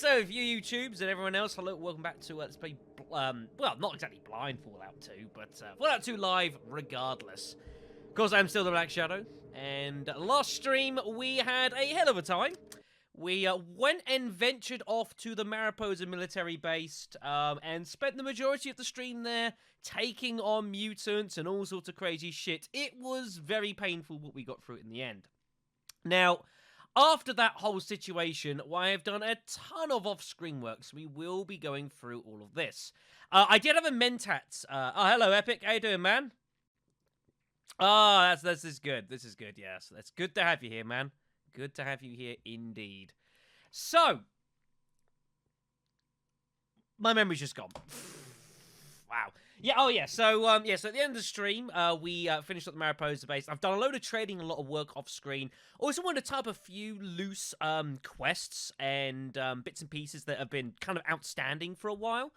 So, if you YouTubes and everyone else, hello, welcome back to Let's Play, well, not exactly blind Fallout 2, but Fallout 2 live regardless. Of course, I'm still the Black Shadow, and last stream, we had a hell of a time. We went and ventured off to the Mariposa military base, and spent the majority of the stream there, taking on mutants and all sorts of crazy shit. It was very painful what we got through in the end. Now, after that whole situation, I have done a ton of off-screen work, so we will be going through all of this. I did have a Mentat. Oh, hello, Epic. How you doing, man? Oh, this is good. This is good, yes. That's good to have you here, man. Good to have you here indeed. So, my memory's just gone. Wow. Yeah, oh yeah, so at the end of the stream, we finished up the Mariposa base. I've done a load of trading, a lot of work off screen. Also wanted to type a few loose quests and bits and pieces that have been kind of outstanding for a while,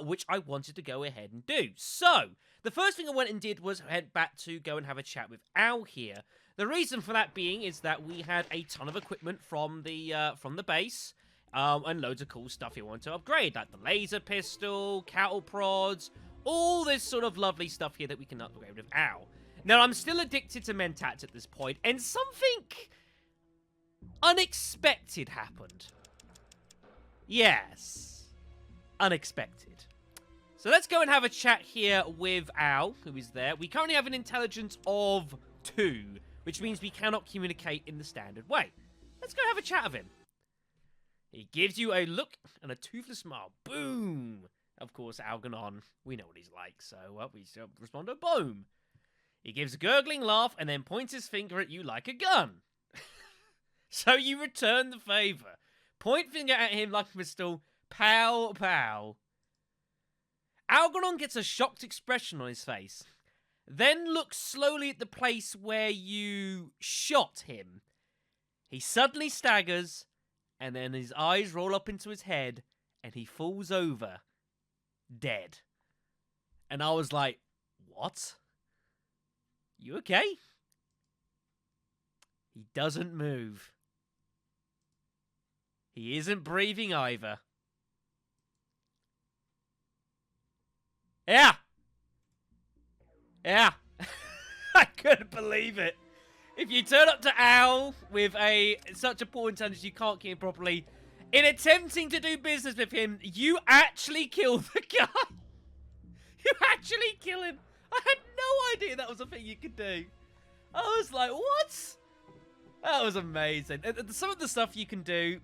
which I wanted to go ahead and do. So, the first thing I went and did was head back to go and have a chat with Al here. The reason for that being is that we had a ton of equipment from the base, and loads of cool stuff you want to upgrade, like the laser pistol, cattle prods, all this sort of lovely stuff here that we can upgrade with Al. Now, I'm still addicted to Mentats at this point, and something unexpected happened. Yes. Unexpected. So let's go and have a chat here with Al, who is there. We currently have an intelligence of 2, which means we cannot communicate in the standard way. Let's go have a chat with him. He gives you a look and a toothless smile. Boom! Of course, Algernon, we know what he's like, so we respond to boom. He gives a gurgling laugh and then points his finger at you like a gun. So you return the favor. Point finger at him like a pistol. Pow, pow. Algernon gets a shocked expression on his face, then looks slowly at the place where you shot him. He suddenly staggers, and then his eyes roll up into his head, and he falls over, dead. And I was like, what? You okay? He doesn't move. He isn't breathing either. Yeah. Yeah. I couldn't believe it. If you turn up to Al with such a poor intelligence you can't keep him properly, in attempting to do business with him, you actually kill the guy. You actually kill him. I had no idea that was a thing you could do. I was like, what? That was amazing. Some of the stuff you can do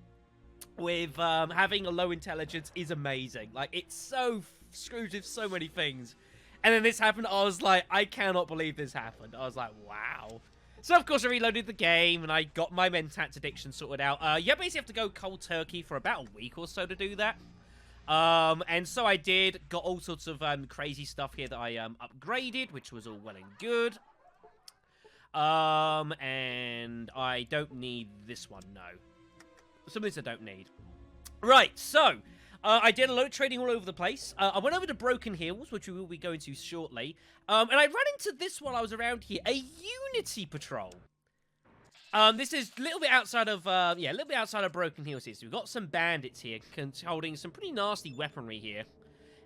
with having a low intelligence is amazing. Like, it's so screwed with so many things. And then this happened, I was like, I cannot believe this happened. I was like, wow. So, of course, I reloaded the game, and I got my Mentats addiction sorted out. You basically have to go cold turkey for about a week or so to do that. And so I did. Got all sorts of crazy stuff here that I upgraded, which was all well and good. And I don't need this one, no. Some of this I don't need. Right, so I did a load of trading all over the place. I went over to Broken Hills, which we will be going to shortly. And I ran into this while I was around here, a Unity patrol. This is a little bit outside of, a little bit outside of Broken Hills here. So we've got some bandits here holding some pretty nasty weaponry here.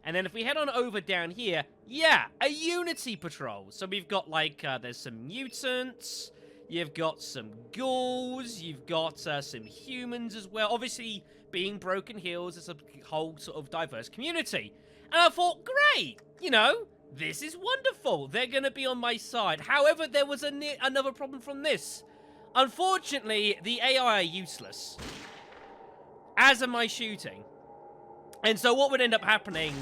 And then if we head on over down here, yeah, a Unity patrol. So we've got, like, there's some mutants. You've got some ghouls, you've got some humans as well. Obviously, being Broken Hills, it's a whole sort of diverse community. And I thought, great, you know, this is wonderful. They're going to be on my side. However, there was another problem from this. Unfortunately, the AI are useless, as am I shooting. And so what would end up happening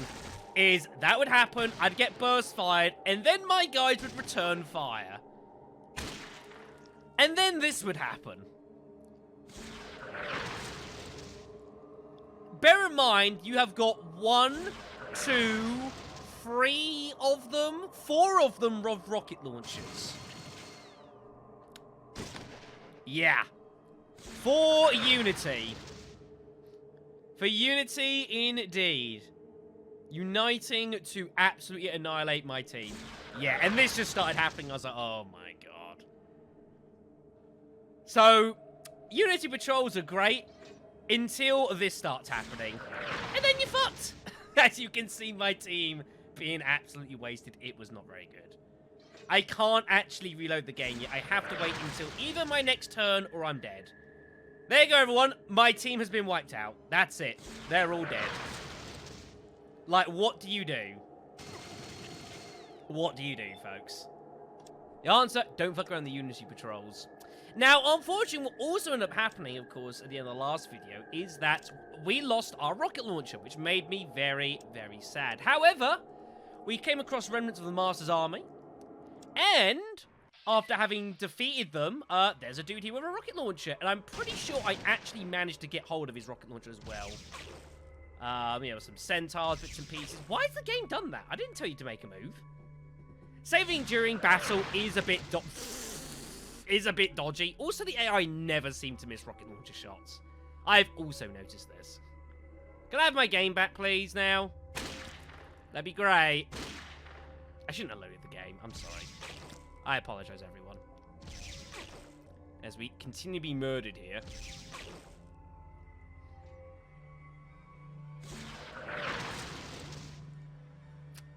is that would happen, I'd get burst fired, and then my guys would return fire. And then this would happen. Bear in mind, you have got 1, 2, 3 of them, 4 of them rocket launchers. Yeah. For Unity. For Unity, indeed. Uniting to absolutely annihilate my team. Yeah, and this just started happening. I was like, oh my god. So, Unity patrols are great. Until this starts happening. And then you're fucked. As you can see, my team being absolutely wasted. It was not very good. I can't actually reload the game yet. I have to wait until either my next turn or I'm dead. There you go, everyone. My team has been wiped out. That's it. They're all dead. Like, what do you do? What do you do, folks? The answer, don't fuck around the Unity patrols. Now, unfortunately, what also ended up happening, of course, at the end of the last video, is that we lost our rocket launcher, which made me very, very sad. However, we came across remnants of the Master's army, and after having defeated them, there's a dude here with a rocket launcher, and I'm pretty sure I actually managed to get hold of his rocket launcher as well. You know, some centaurs, bits and pieces. Why has the game done that? I didn't tell you to make a move. Saving during battle is a bit dodgy. Also, the AI never seem to miss rocket launcher shots. I've also noticed this. Can I have my game back, please, now? That'd be great. I shouldn't have loaded the game. I'm sorry. I apologize, everyone. As we continue to be murdered here.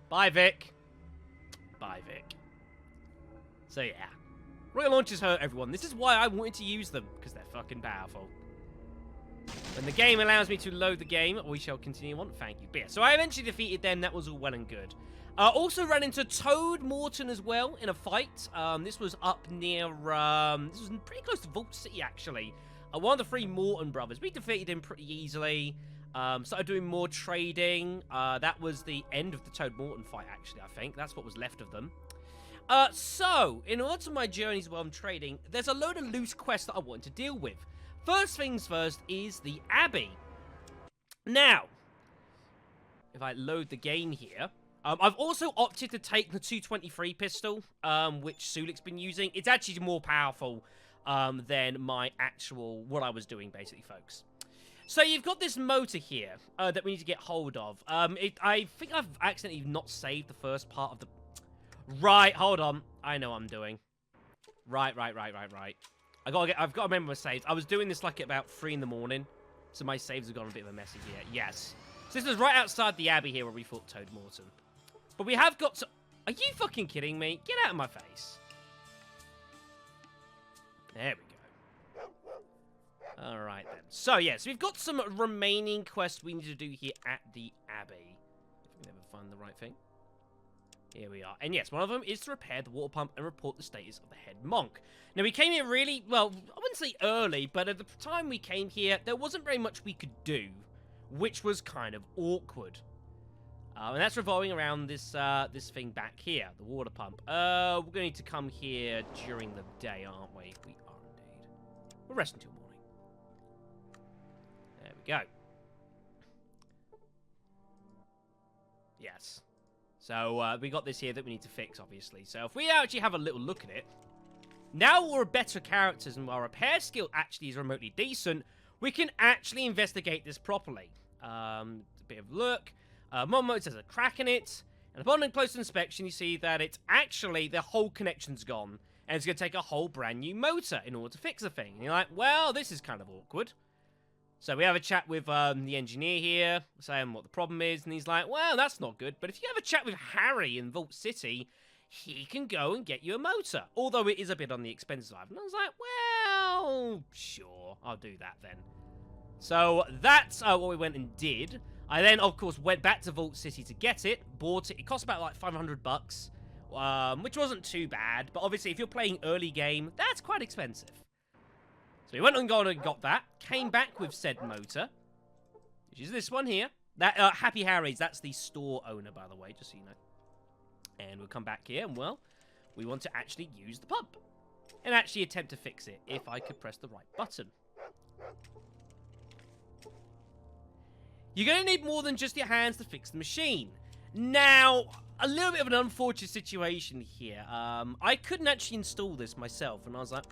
Bye, Vic. Bye, Vic. So, yeah. Rocket launchers hurt everyone. This is why I wanted to use them, because they're fucking powerful. When the game allows me to load the game, we shall continue on. Thank you. But yeah, so I eventually defeated them. That was all well and good. Also ran into Toad Morton as well in a fight. This was up near, this was pretty close to Vault City, actually. One of the three Morton brothers. We defeated him pretty easily. Started doing more trading. That was the end of the Toad Morton fight, actually, I think. That's what was left of them. So, in order to my journeys while I'm trading, there's a load of loose quests that I want to deal with. First things first is the Abbey. Now, if I load the game here, I've also opted to take the 223 pistol, which Sulik's been using. It's actually more powerful than my actual, what I was doing, basically, folks. So you've got this motor here that we need to get hold of. I think I've accidentally not saved the first part of the... Right, hold on. I know what I'm doing. Right. I've got to remember my saves. I was doing this like at about 3 in the morning, so my saves have gone a bit of a messy here. Yes. So this was right outside the Abbey here where we fought Toad Morton. But we have got to... Are you fucking kidding me? Get out of my face. There we go. Alright then. So yes, we've got some remaining quests we need to do here at the Abbey. If we never find the right thing. Here we are. And yes, one of them is to repair the water pump and report the status of the head monk. Now, we came here really, well, I wouldn't say early, but at the time we came here, there wasn't very much we could do, which was kind of awkward. And that's revolving around this this thing back here, the water pump. We're going to need to come here during the day, aren't we? We are indeed. We'll rest until morning. There we go. Yes. So, we got this here that we need to fix, obviously. So, if we actually have a little look at it, now we're better characters and our repair skill actually is remotely decent, we can actually investigate this properly. A bit of look. Mod mode says a crack in it. And upon a close inspection, you see that it's actually, the whole connection's gone. And it's going to take a whole brand new motor in order to fix the thing. And you're like, well, this is kind of awkward. So we have a chat with the engineer here, saying what the problem is, and he's like, well, that's not good, but if you have a chat with Harry in Vault City, he can go and get you a motor, although it is a bit on the expensive side. And I was like, well, sure, I'll do that then. So that's what we went and did. I then, of course, went back to Vault City to get it, bought it. It cost about like $500, which wasn't too bad, but obviously if you're playing early game, that's quite expensive. So we went and got that, came back with said motor, which is this one here. That Happy Harry's, that's the store owner, by the way, just so you know. And we'll come back here, and well, we want to actually use the pump. And actually attempt to fix it, if I could press the right button. You're going to need more than just your hands to fix the machine. Now, a little bit of an unfortunate situation here. I couldn't actually install this myself, and I was like,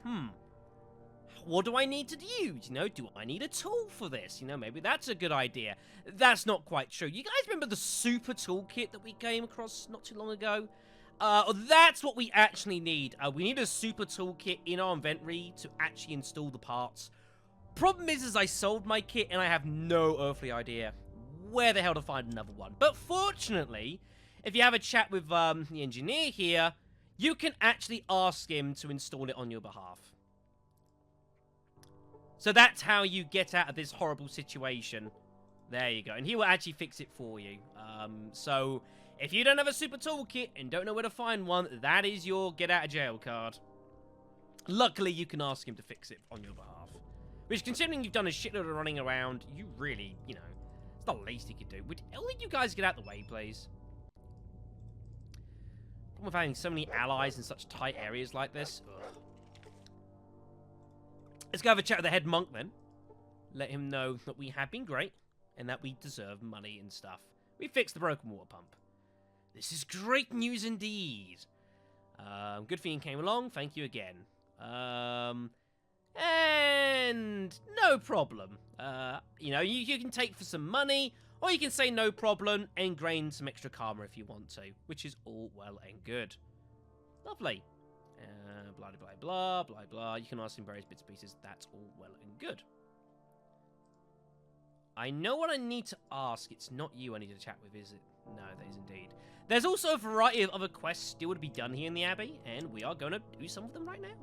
what do I need to use? You know, do I need a tool for this? You know, maybe that's a good idea. That's not quite true. You guys remember the super toolkit that we came across not too long ago? That's what we actually need. We need a super toolkit in our inventory to actually install the parts problem is I sold my kit and I have no earthly idea where the hell to find another one. But fortunately, if you have a chat with the engineer here, you can actually ask him to install it on your behalf. So that's how you get out of this horrible situation. There you go. And he will actually fix it for you. So if you don't have a super toolkit and don't know where to find one, that is your get out of jail card. Luckily, you can ask him to fix it on your behalf. Which, considering you've done a shitload of running around, you really, you know, it's the least you could do. Would all of you guys get out the way, please? Problem with having so many allies in such tight areas like this. Ugh. Let's go have a chat with the head monk then. Let him know that we have been great and that we deserve money and stuff. We fixed the broken water pump. This is great news indeed. Good thing you came along. Thank you again. And no problem. You know, you can take for some money, or you can say no problem and gain some extra karma if you want to, which is all well and good. Lovely. Blah, blah, blah, blah, blah. You can ask him various bits and pieces. That's all well and good. I know what I need to ask. It's not you I need to chat with, is it? No, that is indeed. There's also a variety of other quests still to be done here in the Abbey, and we are going to do some of them right now.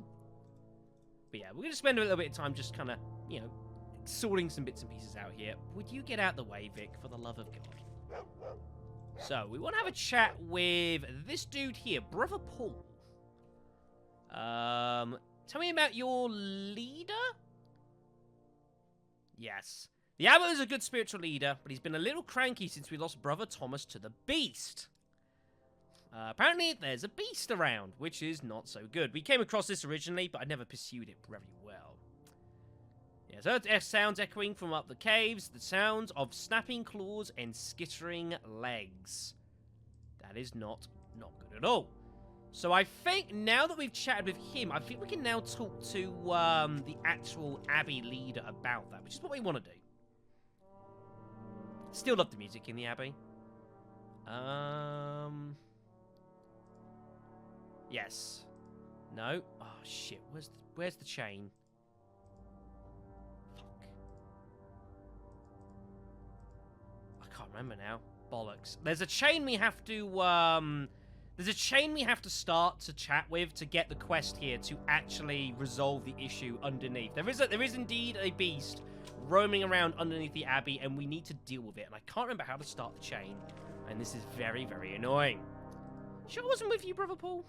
But yeah, we're going to spend a little bit of time just kind of, you know, sorting some bits and pieces out here. Would you get out the way, Vic, for the love of God? So, we want to have a chat with this dude here, Brother Paul. Tell me about your leader? Yes. The Abbot is a good spiritual leader, but he's been a little cranky since we lost Brother Thomas to the Beast. Apparently, there's a beast around, which is not so good. We came across this originally, but I never pursued it very well. Yeah, so it's sounds echoing from up the caves, the sounds of snapping claws and skittering legs. That is not good at all. So I think now that we've chatted with him, I think we can now talk to the actual Abbey leader about that, which is what we want to do. Still love the music in the Abbey. Yes. No. Oh shit. Where's the chain? Fuck. I can't remember now. Bollocks. There's a chain we have to There's a chain we have to start to chat with to get the quest here to actually resolve the issue underneath. There is indeed a beast roaming around underneath the Abbey, and we need to deal with it. And I can't remember how to start the chain, and this is very, very annoying. Sure I wasn't with you, Brother Paul?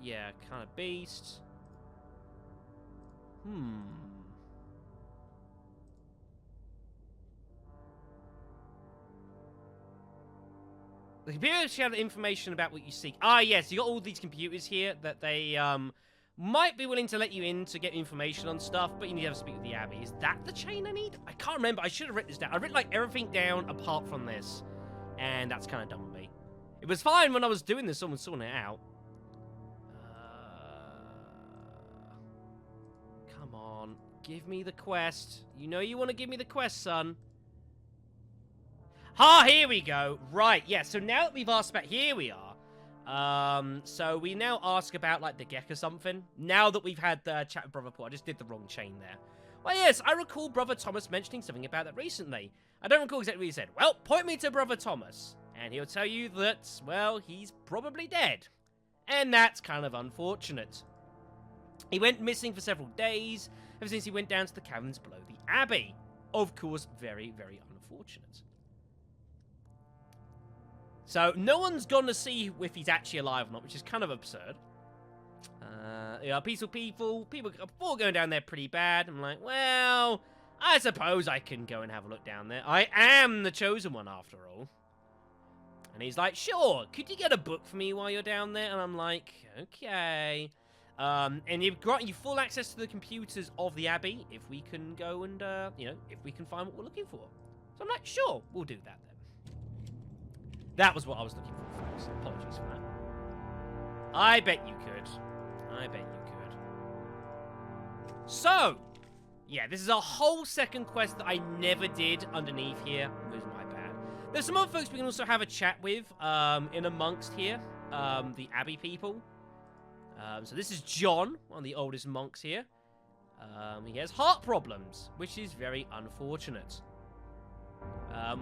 Yeah, kind of beast. The computer share the information about what you seek. Ah, yes, you got all these computers here that they, might be willing to let you in to get information on stuff, but you need to have to speak with the Abbey. Is that the chain I need? I can't remember. I should have written this down. I written, like, everything down apart from this, and that's kind of dumb of me. It was fine when I was doing this, someone sorting it out. Come on. Give me the quest. You know you want to give me the quest, son. Ah, here we go. Right, yeah, so now that we've asked about... Here we are. So we now ask about, like, the Gek or something. Now that we've had the chat with Brother Paul. I just did the wrong chain there. Well, yes, I recall Brother Thomas mentioning something about that recently. I don't recall exactly what he said. Well, point me to Brother Thomas. And he'll tell you that, well, he's probably dead. And that's kind of unfortunate. He went missing for several days, ever since he went down to the caverns below the Abbey. Of course, very, very unfortunate. So, no one's gone to see if he's actually alive or not, which is kind of absurd. Yeah, peaceful people are going down there pretty bad. I'm like, well, I suppose I can go and have a look down there. I am the chosen one, after all. And he's like, sure, could you get a book for me while you're down there? And I'm like, okay. And you've got full access to the computers of the Abbey if we can go and, you know, if we can find what we're looking for. So I'm like, sure, we'll do that then. That was what I was looking for, folks. Apologies for that. I bet you could. I bet you could. So, yeah, this is a whole second quest that I never did underneath here. It was my bad. There's some other folks we can also have a chat with in amongst here. the Abbey people. So this is John, one of the oldest monks here. He has heart problems, which is very unfortunate.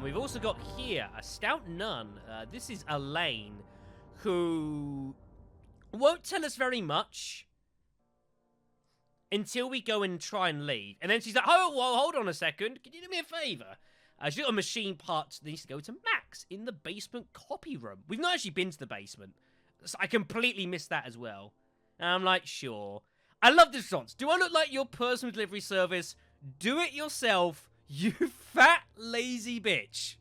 We've also got here a stout nun. This is Elaine, who won't tell us very much until we go and try and leave. And then she's like, oh, well, hold on a second. Can you do me a favor? She's got a machine part that needs to go to Max in the basement copy room. We've not actually been to the basement, so I completely missed that as well. And I'm like, sure. I love this response. Do I look like your personal delivery service? Do it yourself, you fat, lazy bitch.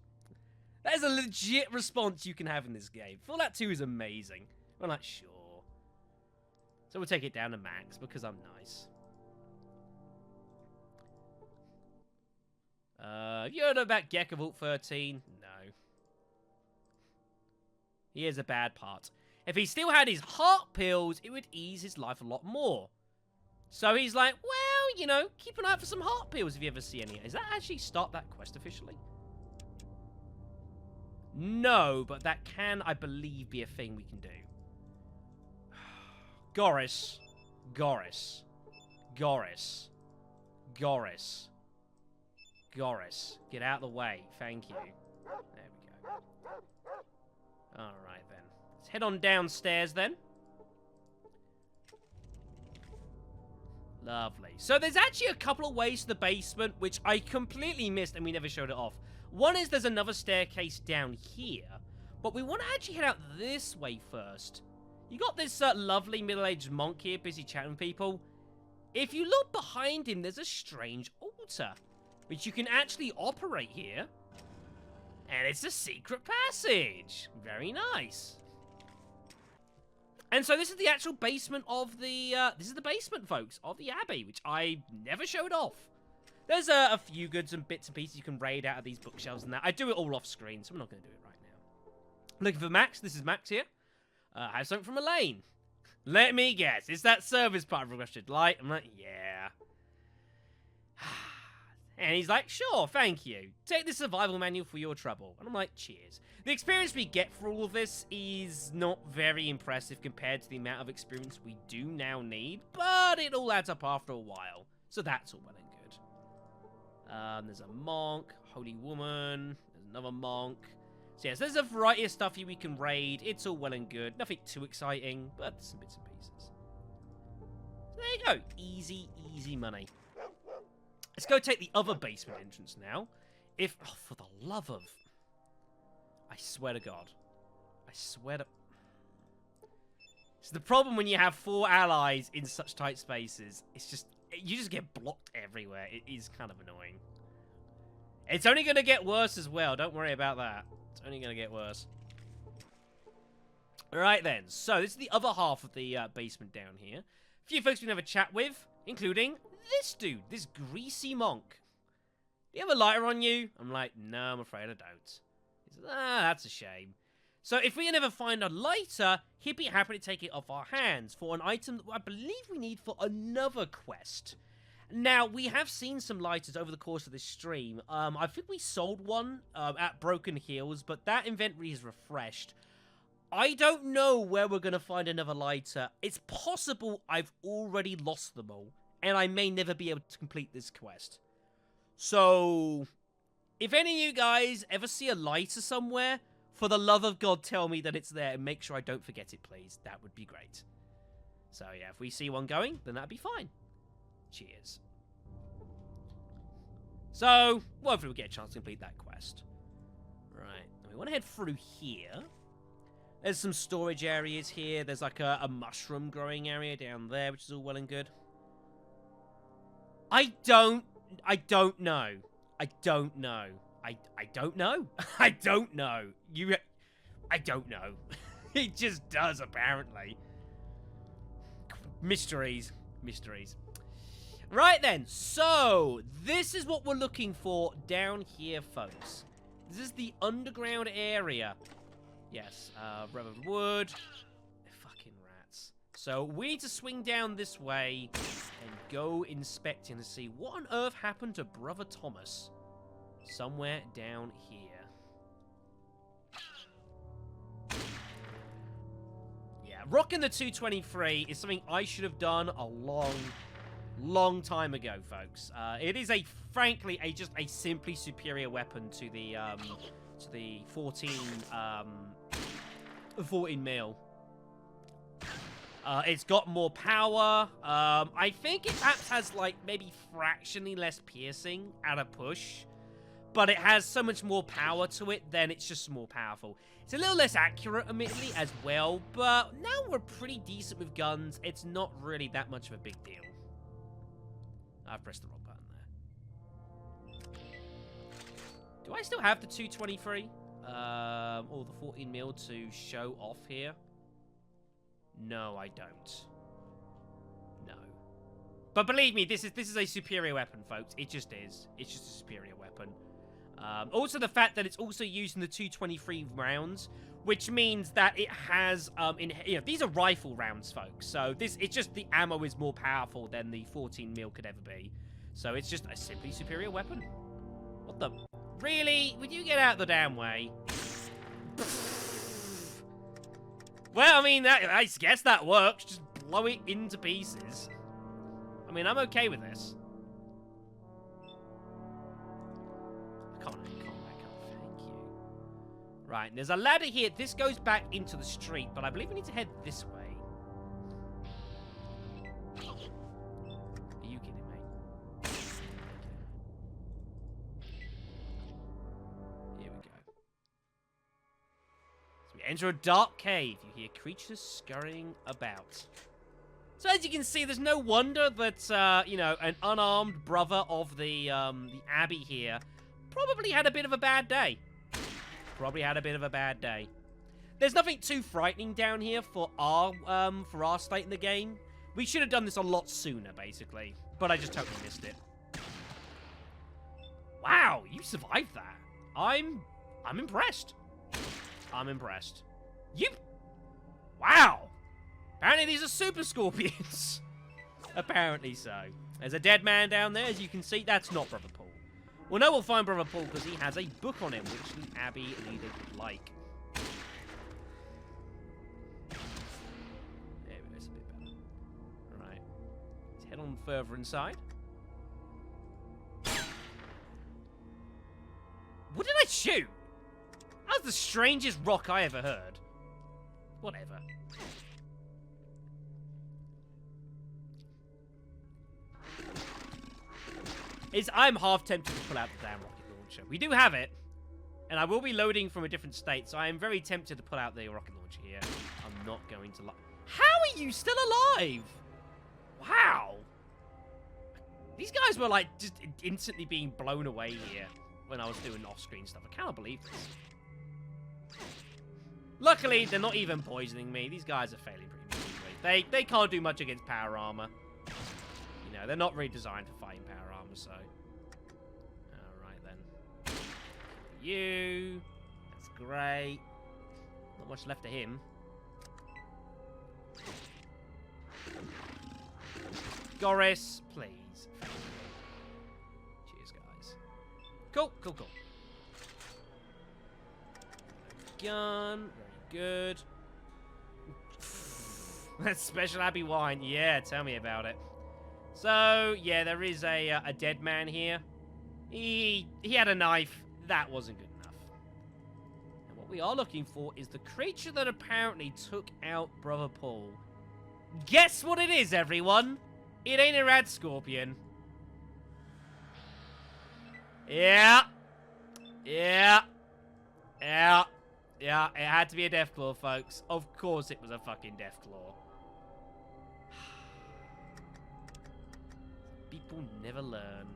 That is a legit response you can have in this game. Fallout 2 is amazing. I'm like, sure. So we'll take it down to Max because I'm nice. Have you heard about Gecko Vault 13? No. Here's a bad part. If he still had his heart pills, it would ease his life a lot more. So he's like, well, you know, keep an eye out for some heart pills if you ever see any. Does that actually start that quest officially? No, but that can, I believe, be a thing we can do. Goris. Goris. Goris. Goris. Goris. Get out of the way. Thank you. There we go. Alright then. Let's head on downstairs then. Lovely. So there's actually a couple of ways to the basement, which I completely missed and we never showed it off. One is there's another staircase down here, but we want to actually head out this way first. You got this lovely middle-aged monk here, busy chatting with people. If you look behind him, there's a strange altar, which you can actually operate here. And it's a secret passage. Very nice. And so this is the actual basement of the, this is the basement, folks, of the Abbey, which I never showed off. There's a few goods and bits and pieces you can raid out of these bookshelves and that. I do it all off screen, so I'm not going to do it right now. Looking for Max. This is Max here. I have something from Elaine. Let me guess. It's that service part of requested light. I'm like, yeah. And he's like, sure, thank you. Take the survival manual for your trouble. And I'm like, cheers. The experience we get for all of this is not very impressive compared to the amount of experience we do now need, but it all adds up after a while. So that's all well and good. There's a monk, holy woman, there's another monk. So yes, there's a variety of stuff here we can raid. It's all well and good. Nothing too exciting, but some bits and pieces. So there you go. Easy, easy money. Let's go take the other basement entrance now. If, oh, for the love of... I swear to God. I swear to... It's the problem when you have 4 allies in such tight spaces. It's just... You just get blocked everywhere. It is kind of annoying. It's only going to get worse as well. Don't worry about that. It's only going to get worse. Alright then. So, this is the other half of the basement down here. A few folks we can have a chat with, including... this dude, this greasy monk. Do you have a lighter on you? I'm like, no, I'm afraid I don't. He says, that's a shame. So if we can ever find a lighter, he'd be happy to take it off our hands for an item that I believe we need for another quest. Now, we have seen some lighters over the course of this stream. I think we sold one at Broken Hills, but that inventory is refreshed. I don't know where we're going to find another lighter. It's possible I've already lost them all. And I may never be able to complete this quest. So, if any of you guys ever see a lighter somewhere, for the love of God, tell me that it's there and make sure I don't forget it, please. That would be great. So, yeah, if we see one going, then that'd be fine. Cheers. So, well, hopefully we'll get a chance to complete that quest. Right, and we want to head through here. There's some storage areas here. There's like a mushroom growing area down there, which is all well and good. I don't know. I don't know. I don't know. I don't know. I don't know. It just does, apparently. Mysteries. Mysteries. Right then, so, this is what we're looking for down here, folks. This is the underground area. Yes, rubber wood. Fucking rats. So, we need to swing down this way and go inspecting to see what on earth happened to Brother Thomas. Somewhere down here. rocking the 223 is something I should have done a long time ago, folks. It is frankly, just a simply superior weapon to the 14 mil. It's got more power. I think it perhaps has, like, maybe fractionally less piercing at a push. But it has so much more power to it, then it's just more powerful. It's a little less accurate, admittedly, as well. But now we're pretty decent with guns. It's not really that much of a big deal. I've pressed the wrong button there. Do I still have the 223? Or the 14 mil to show off here? No, I don't. No. But believe me, this is a superior weapon, folks. It just is. It's just a superior weapon. Also, the fact that it's also using the 223 rounds, which means that it has, these are rifle rounds, folks. So it's just the ammo is more powerful than the 14 mil could ever be. So it's just a simply superior weapon. What the? Really? Would you get out the damn way? Well, I mean, I guess that works. Just blow it into pieces. I mean, I'm okay with this. I can't back up. Thank you. Right, and there's a ladder here. This goes back into the street, but I believe we need to head this way. Are you kidding me? Here we go. So we enter a dark cave. You hear creatures scurrying about. So as you can see, there's no wonder that, an unarmed brother of the Abbey here probably had a bit of a bad day. There's nothing too frightening down here for our state in the game. We should have done this a lot sooner, basically. But I just totally missed it. Wow, you survived that. I'm impressed. Wow. Apparently these are super scorpions. Apparently so. There's a dead man down there, as you can see. That's not Brother Paul. Well, no, we'll find Brother Paul because he has a book on him, which the Abbey leader would like. There we go, it's a bit better. Right. Let's head on further inside. What did I shoot? That was the strangest rock I ever heard. Whatever. I'm half tempted to pull out the damn rocket launcher. We do have it, and I will be loading from a different state, so I am very tempted to pull out the rocket launcher here. I'm not going to How are you still alive? Wow. These guys were, like, just instantly being blown away here when I was doing off-screen stuff. I cannot believe this. Luckily, they're not even poisoning me. These guys are failing pretty miserably. They can't do much against power armor. You know, they're not really designed for fighting power armor, so... Alright, then. You. That's great. Not much left of him. Goris, please. Cheers, guys. Cool. Gun. Very good. That's special Abbey wine. Yeah, tell me about it. So, yeah, there is a dead man here. He had a knife. That wasn't good enough. And what we are looking for is the creature that apparently took out Brother Paul. Guess what it is, everyone? It ain't a red scorpion. Yeah. It had to be a Deathclaw, folks. Of course it was a fucking Deathclaw. People never learn.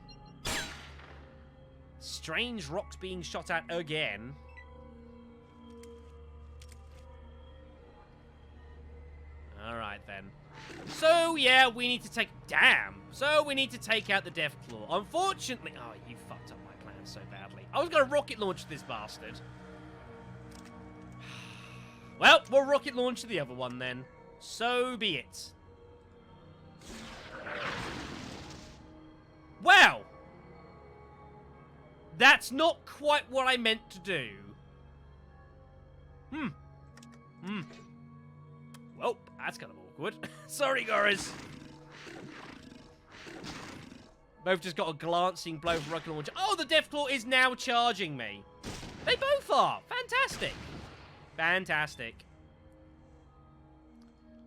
Strange rocks being shot at again. Alright then. So, yeah, we need to take... Damn! So, we need to take out the Deathclaw. Unfortunately... Oh, you fucked up my plan so badly. I was going to rocket launch this bastard. Well, we'll rocket launch the other one then. So be it. Well! That's not quite what I meant to do. Well, that's kind of awkward. Sorry, Goris. Both just got a glancing blow from rocket launcher. Oh, the Deathclaw is now charging me. They both are. Fantastic. Fantastic.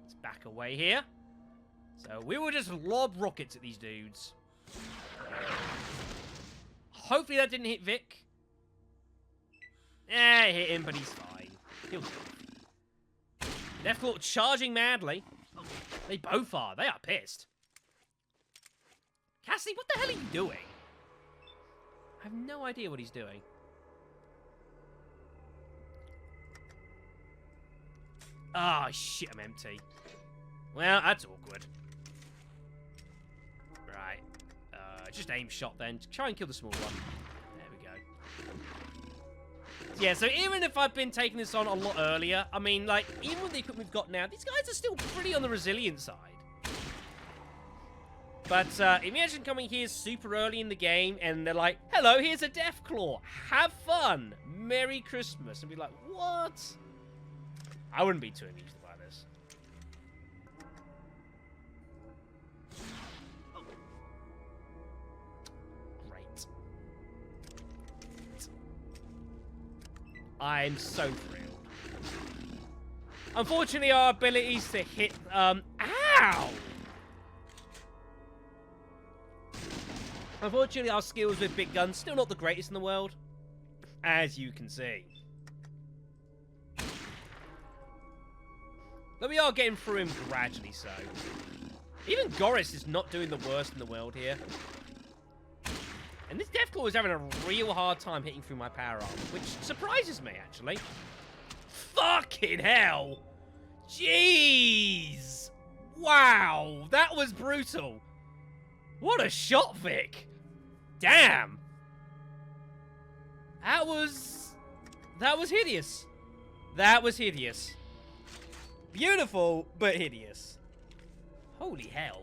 Let's back away here. So we will just lob rockets at these dudes. Hopefully that didn't hit Vic. Eh, it hit him, but he's fine. He'll go. Deathclaw charging madly. They both are. They are pissed. Cassie, what the hell are you doing? I have no idea what he's doing. Ah, oh, shit, I'm empty. Well, that's awkward. Right. Just aim shot then. Try and kill the small one. There we go. Yeah, so even if I've been taking this on a lot earlier, I mean, like, even with the equipment we've got now, these guys are still pretty on the resilient side. But imagine coming here super early in the game and they're like, hello, here's a Deathclaw. Have fun. Merry Christmas. And be like, what? I wouldn't be too amused by this. Great. I'm so thrilled. Unfortunately, our abilities to hit, ow! Unfortunately, our skills with big guns still not the greatest in the world, as you can see. But we are getting through him gradually, so. Even Goris is not doing the worst in the world here. And this Deathclaw is having a real hard time hitting through my power armor, which surprises me, actually. Fucking hell! Jeez! Wow, that was brutal. What a shot, Vic! Damn! That was hideous. That was hideous. Beautiful, but hideous. Holy hell.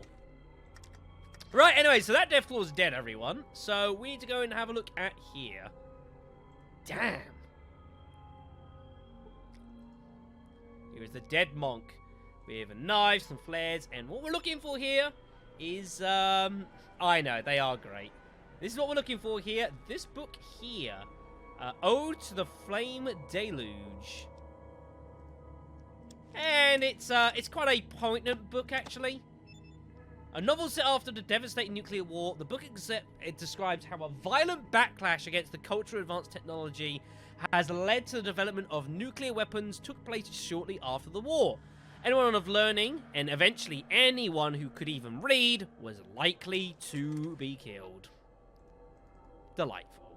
Right, anyway, so that Deathclaw's dead, everyone. So we need to go and have a look at here. Damn. Here is the dead monk with a knife, some flares, and what we're looking for here is, I know, they are great. This is what we're looking for here. This book here. Ode to the Flame Deluge. And it's quite a poignant book, actually. A novel set after the devastating nuclear war, the book it describes how a violent backlash against the culture of advanced technology has led to the development of nuclear weapons took place shortly after the war. Anyone of learning, and eventually anyone who could even read, was likely to be killed. Delightful.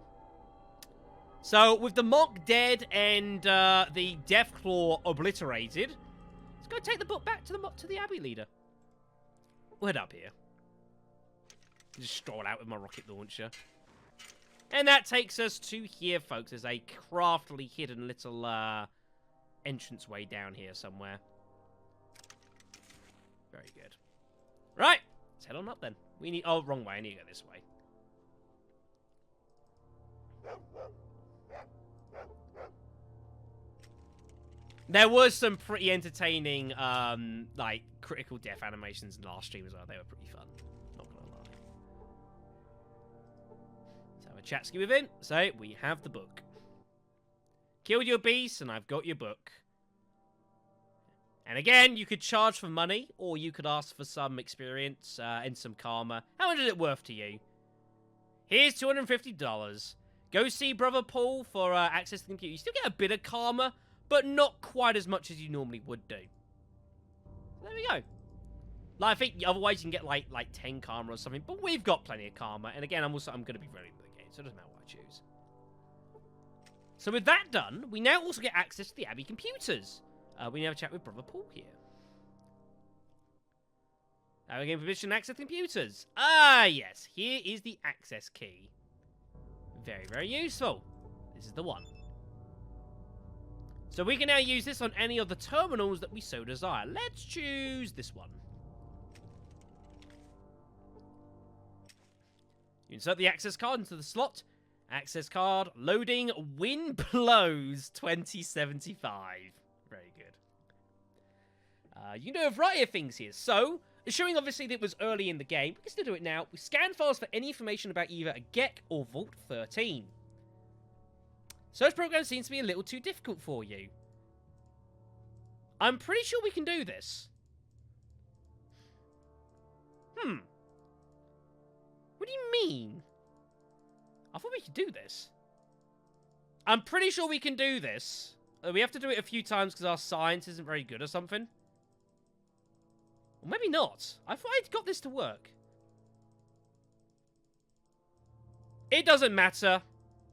So, with the monk dead and the Deathclaw obliterated, let's go take the book back to the Abbey leader. We'll head up here. Just stroll out with my rocket launcher. And that takes us to here, folks. There's a craftily hidden little entranceway down here somewhere. Very good. Right, let's head on up then. We need... Oh, wrong way. I need to go this way. There was some pretty entertaining, like, critical death animations in the last stream as well. They were pretty fun. Not gonna lie. Let's have a chat ski within. So, we have the book. Killed your beast, and I've got your book. And again, you could charge for money, or you could ask for some experience and some karma. How much is it worth to you? Here's $250. Go see Brother Paul for access to the computer. You still get a bit of karma, but not quite as much as you normally would do. So there we go. Like, I think otherwise you can get like 10 karma or something, but we've got plenty of karma. And again, I'm going to be running the game, so it doesn't matter what I choose. So with that done, we now also get access to the Abbey computers. We now have a chat with Brother Paul here. Now we're getting permission to access the computers. Ah, yes. Here is the access key. Very, very useful. This is the one. So we can now use this on any of the terminals that we so desire. Let's choose this one. You insert the access card into the slot. Access card loading. Wind blows 2075. Very good. You can do a variety of things here. So, assuming obviously that it was early in the game, we can still do it now. We scan files for any information about either a GEC or Vault 13. Search program seems to be a little too difficult for you. I'm pretty sure we can do this. What do you mean? I thought we could do this. I'm pretty sure we can do this. We have to do it a few times because our science isn't very good or something. Or maybe not. I thought I'd got this to work. It doesn't matter.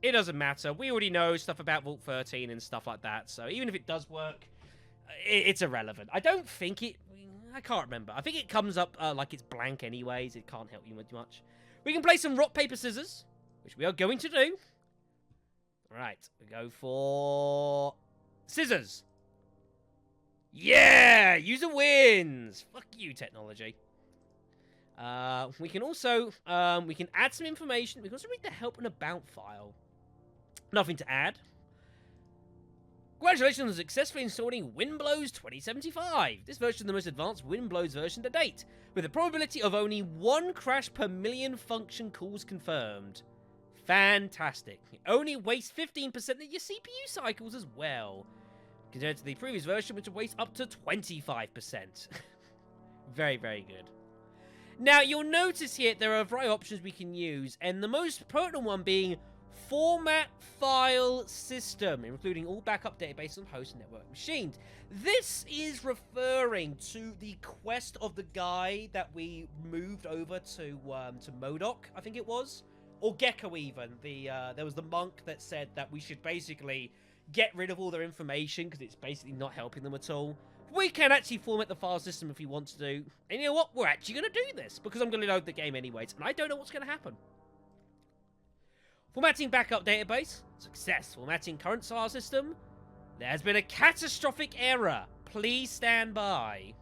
It doesn't matter. We already know stuff about Vault 13 and stuff like that. So even if it does work, it's irrelevant. I don't think it... I can't remember. I think it comes up like it's blank anyways. It can't help you much. We can play some rock, paper, scissors, which we are going to do. Right. We go for... scissors. Yeah! User wins! Fuck you, technology. We can also... we can add some information. We can also read the help and about file. Nothing to add. Congratulations on successfully installing Windblows 2075. This version is the most advanced Windblows version to date, with a probability of only 1 crash per million function calls confirmed. Fantastic. It only wastes 15% of your CPU cycles as well, compared to the previous version, which wastes up to 25%. Very, very good. Now, you'll notice here there are a variety of options we can use, and the most pertinent one being Format File System, including all backup databases on host network machines. This is referring to the quest of the guy that we moved over to MODOK, I think it was, or Gecko even. There was the monk that said that we should basically get rid of all their information because it's basically not helping them at all. We can actually format the file system if we want to do. And you know what? We're actually going to do this because I'm going to load the game anyways, and I don't know what's going to happen. Formatting backup database. Success. Formatting current file system. There has been a catastrophic error. Please stand by.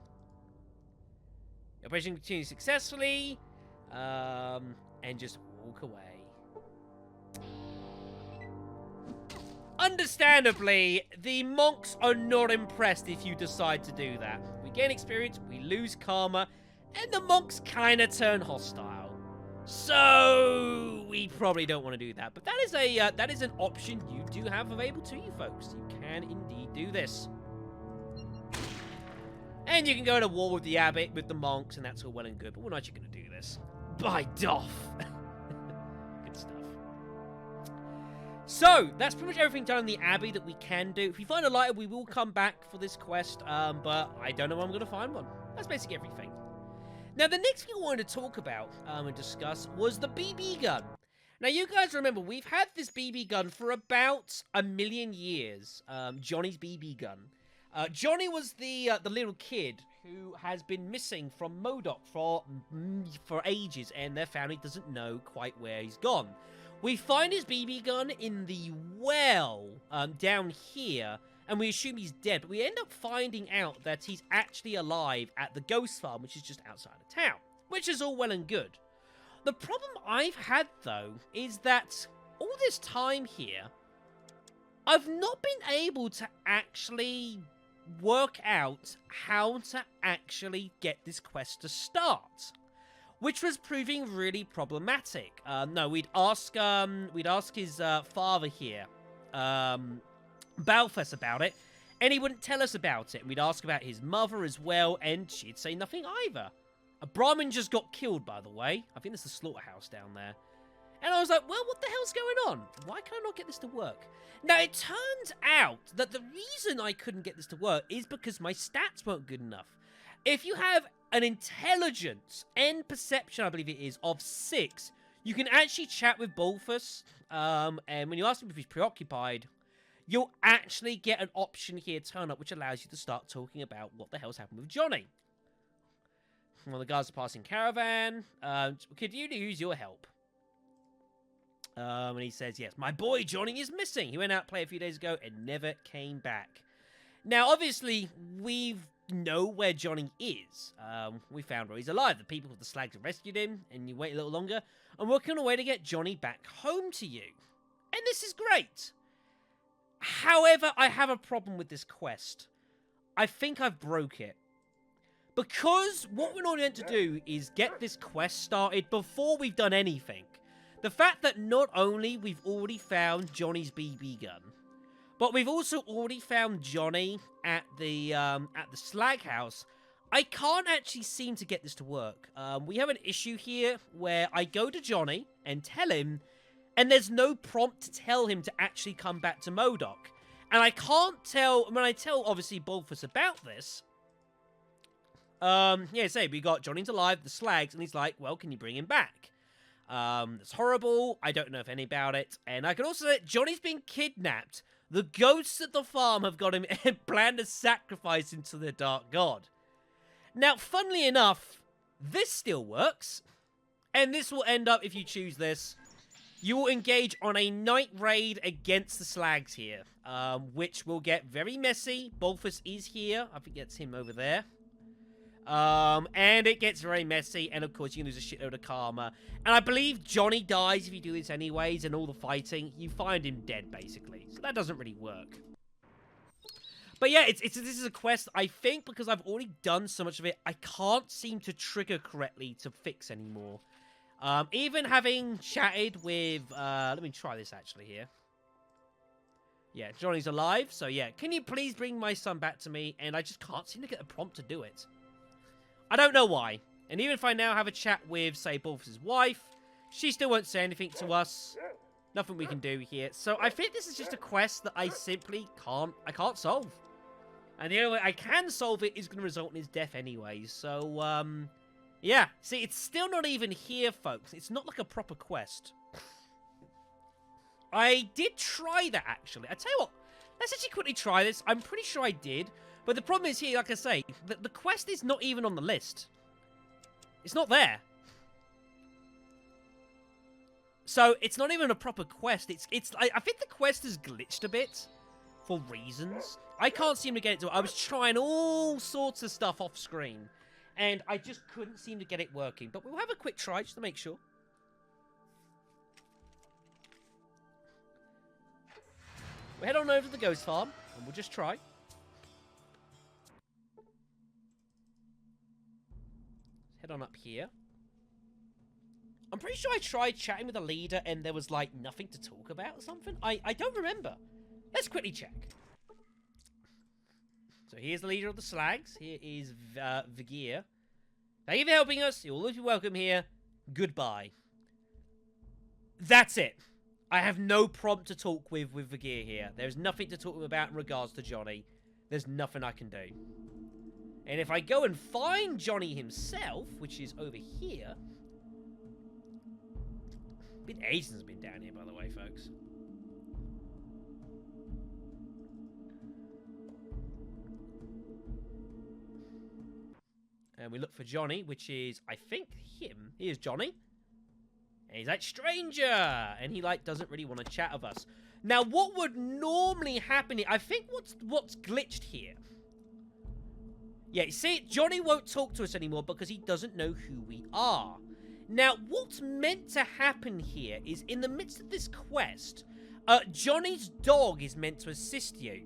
The operation continues successfully. And just walk away. Understandably, the monks are not impressed if you decide to do that. We gain experience, we lose karma, and the monks kind of turn hostile. So we probably don't want to do that. But that is an option you do have available to you folks. You can indeed do this. And you can go to war with the abbot, with the monks, and that's all well and good. But we're not actually going to do this. By Doff. Good stuff. So, that's pretty much everything done in the Abbey that we can do. If we find a lighter, we will come back for this quest, but I don't know when I'm going to find one. That's basically everything. Now, the next thing I wanted to talk about and discuss was the BB gun. Now, you guys remember, we've had this BB gun for about 1 million years. Johnny's BB gun. Johnny was the little kid who has been missing from MODOK for ages, and their family doesn't know quite where he's gone. We find his BB gun in the well down here, and we assume he's dead, but we end up finding out that he's actually alive at the ghost farm, which is just outside of town, which is all well and good. The problem I've had, though, is that all this time here, I've not been able to actually work out how to actually get this quest to start, which was proving really problematic. No, we'd ask his father here, Balthus, about it, and he wouldn't tell us about it. And we'd ask about his mother as well, and she'd say nothing either. A Brahmin just got killed, by the way. I think there's a slaughterhouse down there. And I was like, well, what the hell's going on? Why can I not get this to work? Now, it turns out that the reason I couldn't get this to work is because my stats weren't good enough. If you have an intelligence and perception, I believe it is, of 6, you can actually chat with Balthus, and when you ask him if he's preoccupied, you'll actually get an option here turn up which allows you to start talking about what the hell's happened with Johnny. Well, the guards are passing caravan. Could you use your help? And he says, yes, my boy Johnny is missing. He went out to play a few days ago and never came back. Now, obviously, we know where Johnny is. We found where he's alive. The people with the slags have rescued him, and you wait a little longer. I'm working on a way to get Johnny back home to you. And this is great. However, I have a problem with this quest. I think I've broke it. Because what we're not meant to do is get this quest started before we've done anything. The fact that not only we've already found Johnny's BB gun, but we've also already found Johnny at the slag house, I can't actually seem to get this to work. We have an issue here where I go to Johnny and tell him, and there's no prompt to tell him to actually come back to MODOK. And I can't tell, when I tell, obviously, Bulfus about this, say, we got Johnny's alive, the slags, and he's like, well, can you bring him back? It's horrible, I don't know if any about it, and I can also say Johnny's been kidnapped. The ghosts at the farm have got him and planned to sacrifice him to the Dark God. Now, funnily enough, this still works, and this will end up, if you choose this, you will engage on a night raid against the slags here, which will get very messy. Bulfus is here. I think it's him over there. And it gets very messy, and of course you lose a shitload of karma. And I believe Johnny dies if you do this anyways, and all the fighting, you find him dead, basically. So that doesn't really work. But yeah, this is a quest, I think, because I've already done so much of it, I can't seem to trigger correctly to fix anymore. Even having chatted with, let me try this actually here. Yeah, Johnny's alive, so yeah. Can you please bring my son back to me? And I just can't seem to get a prompt to do it. I don't know why. And even if I now have a chat with, say, Bulfus' wife, she still won't say anything to us. Nothing we can do here. So I think this is just a quest that I simply can't solve. And the only way I can solve it is going to result in his death anyway. So, yeah. See, it's still not even here, folks. It's not like a proper quest. I did try that, actually. I tell you what, let's actually quickly try this. I'm pretty sure I did. But the problem is here, like I say, the quest is not even on the list. It's not there. So, it's not even a proper quest. I think the quest is glitched a bit. For reasons. I can't seem to get it to... I was trying all sorts of stuff off screen. And I just couldn't seem to get it working. But we'll have a quick try just to make sure. We'll head on over to the ghost farm. And we'll just try. Head on up here. I'm pretty sure I tried chatting with the leader and there was, like, nothing to talk about or something. I don't remember. Let's quickly check. So here's the leader of the slags. Here is Vigir. Thank you for helping us. You'll always be welcome here. Goodbye. That's it. I have no prompt to talk with Vigir here. There's nothing to talk about in regards to Johnny. There's nothing I can do. And if I go and find Johnny himself, which is over here... Been ages since I've been down here, by the way, folks. And we look for Johnny, which is, I think, him. Here's Johnny. And he's like, stranger! And he, like, doesn't really want to chat with us. Now, what would normally happen... I think what's glitched here... Yeah, you see, Johnny won't talk to us anymore because he doesn't know who we are. Now, what's meant to happen here is, in the midst of this quest, Johnny's dog is meant to assist you.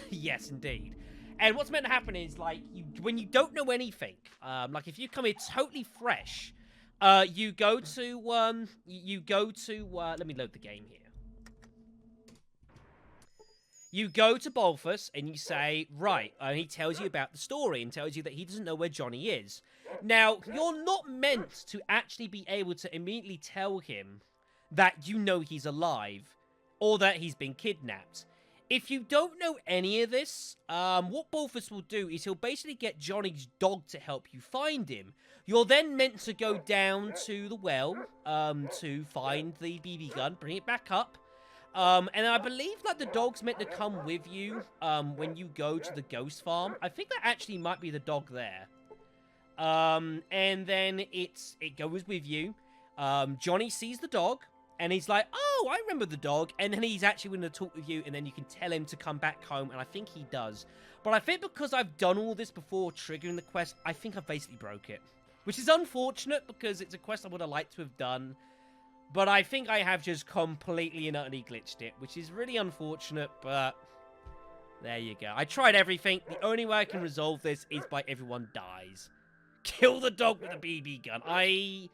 Yes, indeed. And what's meant to happen is, like, when you don't know anything, like, if you come here totally fresh, you go to, let me load the game here. You go to Bulfus and you say, right, and he tells you about the story and tells you that he doesn't know where Johnny is. Now, you're not meant to actually be able to immediately tell him that you know he's alive or that he's been kidnapped. If you don't know any of this, what Bulfus will do is he'll basically get Johnny's dog to help you find him. You're then meant to go down to the well to find the BB gun, bring it back up. And I believe, like, the dog's meant to come with you, when you go to the ghost farm. I think that actually might be the dog there. And then it goes with you. Johnny sees the dog, and he's like, oh, I remember the dog. And then he's actually going to talk with you, and then you can tell him to come back home, and I think he does. But I think because I've done all this before triggering the quest, I think I basically broke it. Which is unfortunate, because it's a quest I would have liked to have done. But I think I have just completely and utterly glitched it, which is really unfortunate, but There you go. I tried everything. The only way I can resolve this is by everyone dies. Kill the dog with a BB gun. I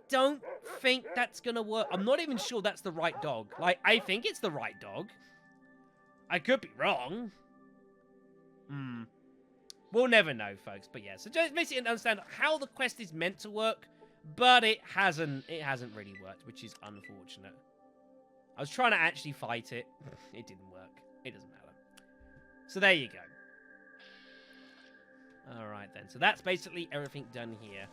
don't think that's gonna work. I'm not even sure that's the right dog. Like, I think it's the right dog. I could be wrong. We'll never know, folks. But yeah, so just basically understand how the quest is meant to work, but it hasn't really worked, which is unfortunate. I was trying to actually fight it. It didn't work. It doesn't matter. So there you go. Alright then. So that's basically everything done here.